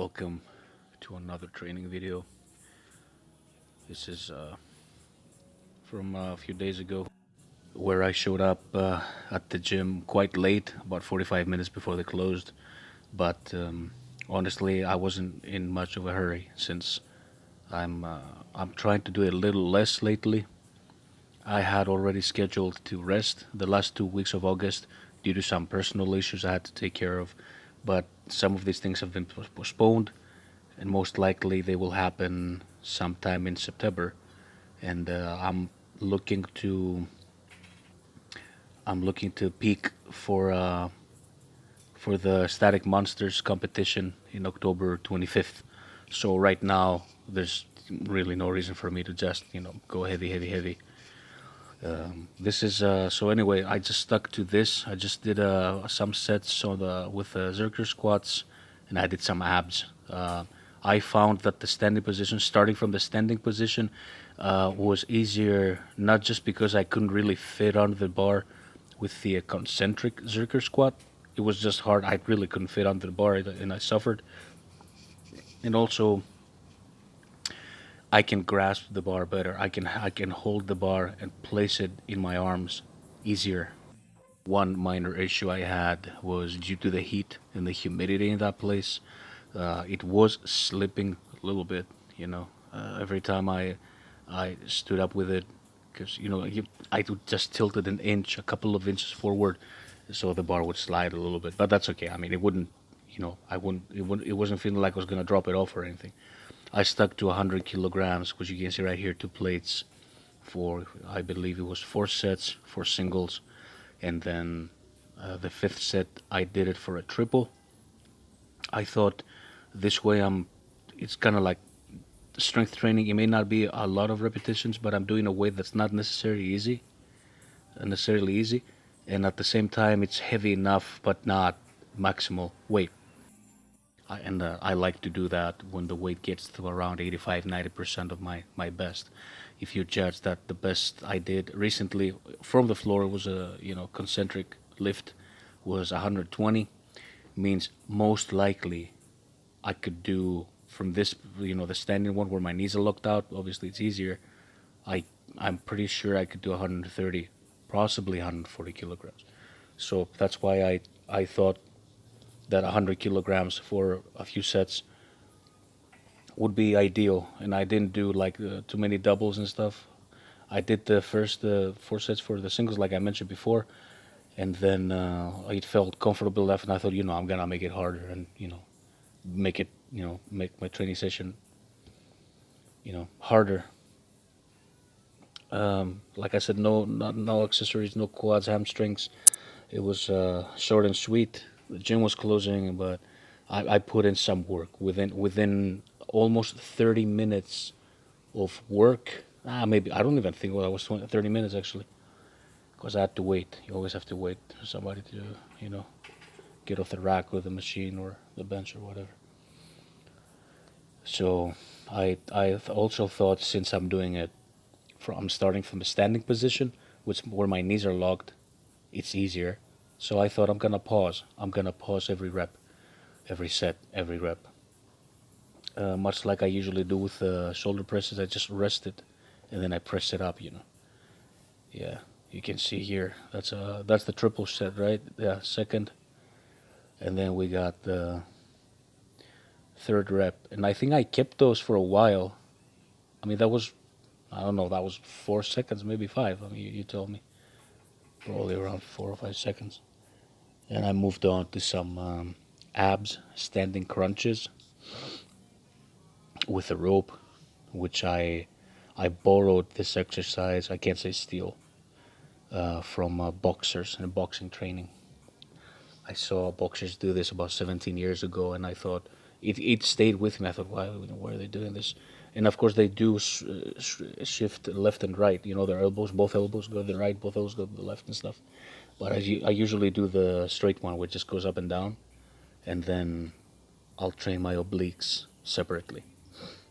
Welcome to another training video. This is from a few days ago where I showed up at the gym quite late, about 45 minutes before they closed. But honestly, I wasn't in much of a hurry since I'm uh, I'm trying to do a little less lately. I had already scheduled to rest the last 2 weeks of August due to some personal issues I had to take care of, but some of these things have been postponed, and most likely they will happen sometime in September. And looking to I'm looking to peak for the Static Monsters competition in October 25th. So right now there's really no reason for me to just go heavy, heavy, heavy. This is so anyway. I just stuck to this. I just did some sets on the with the Zercher squats, and I did some abs. I found that the standing position, starting from the standing position, was easier. Not just because I couldn't really fit on the bar with the concentric Zercher squat. It was just hard. I really couldn't fit onto the bar, and I suffered. And also, I can grasp the bar better. I can hold the bar and place it in my arms easier. One minor issue I had was due to the heat and the humidity in that place. It was slipping a little bit, every time I stood up with it, because I would just tilt it an inch, a couple of inches forward, so the bar would slide a little bit. But that's okay. I mean, it wouldn't, I wouldn't, it wasn't feeling like I was gonna drop it off or anything. I stuck to 100 kilograms, which you can see right here, two plates for, I believe it was 4 sets for singles, and then the fifth set I did it for a triple. I thought this way it's kind of like strength training. It may not be a lot of repetitions, but I'm doing a weight that's not necessarily easy, and at the same time it's heavy enough but not maximal weight. I like to do that when the weight gets to around 85-90% of my best. If you judge that, the best I did recently from the floor was a concentric lift was 120, means most likely I could do from this, the standing one where my knees are locked out. Obviously it's easier. I I'm pretty sure I could do 130, possibly 140 kilograms. So that's why I thought that 100 kilograms for a few sets would be ideal, and I didn't do like too many doubles and stuff. I did the first 4 sets for the singles, like I mentioned before, and then it felt comfortable enough, and I thought, I'm gonna make it harder, and make it, make my training session, harder. Like I said, no accessories, no quads, hamstrings. It was short and sweet. The gym was closing, but I put in some work within almost 30 minutes of work. Maybe I don't even think I was 30 minutes actually, because I had to wait. You always have to wait for somebody to get off the rack or the machine or the bench or whatever. So I also thought, since I'm doing it I'm starting from a standing position, which where my knees are locked, it's easier. So I thought, I'm gonna pause. I'm gonna pause every rep, every set, every rep. Much like I usually do with shoulder presses, I just rest it, and then I press it up. Yeah, you can see here. That's the triple set, right? Yeah, second, and then we got the third rep, and I think I kept those for a while. I mean, that was, I don't know, that was 4 seconds, maybe five. I mean, you tell me. Probably around 4 or 5 seconds. And I moved on to some abs, standing crunches with a rope, which I borrowed this exercise. I can't say steal, from boxers and boxing training. I saw boxers do this about 17 years ago, and I thought it stayed with me. I thought, why are they doing this? And of course, they do shift left and right. Their elbows, both elbows go to the right, both elbows go to the left and stuff. But I usually do the straight one, which just goes up and down, and then I'll train my obliques separately.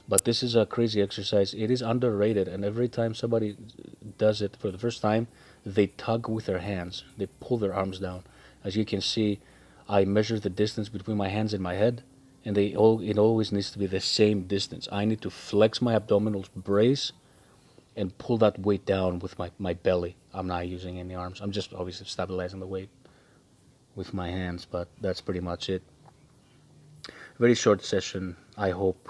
But this is a crazy exercise. It is underrated, and every time somebody does it for the first time, they tug with their hands. They pull their arms down. As you can see, I measure the distance between my hands and my head, and it always needs to be the same distance. I need to flex my abdominals, brace, and pull that weight down with my belly. I'm not using any arms. I'm just obviously stabilizing the weight with my hands, but that's pretty much it. Very short session. I hope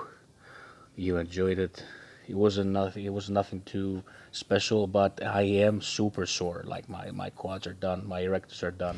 you enjoyed it. It was nothing too special, but I am super sore. Like my quads are done, my erectors are done.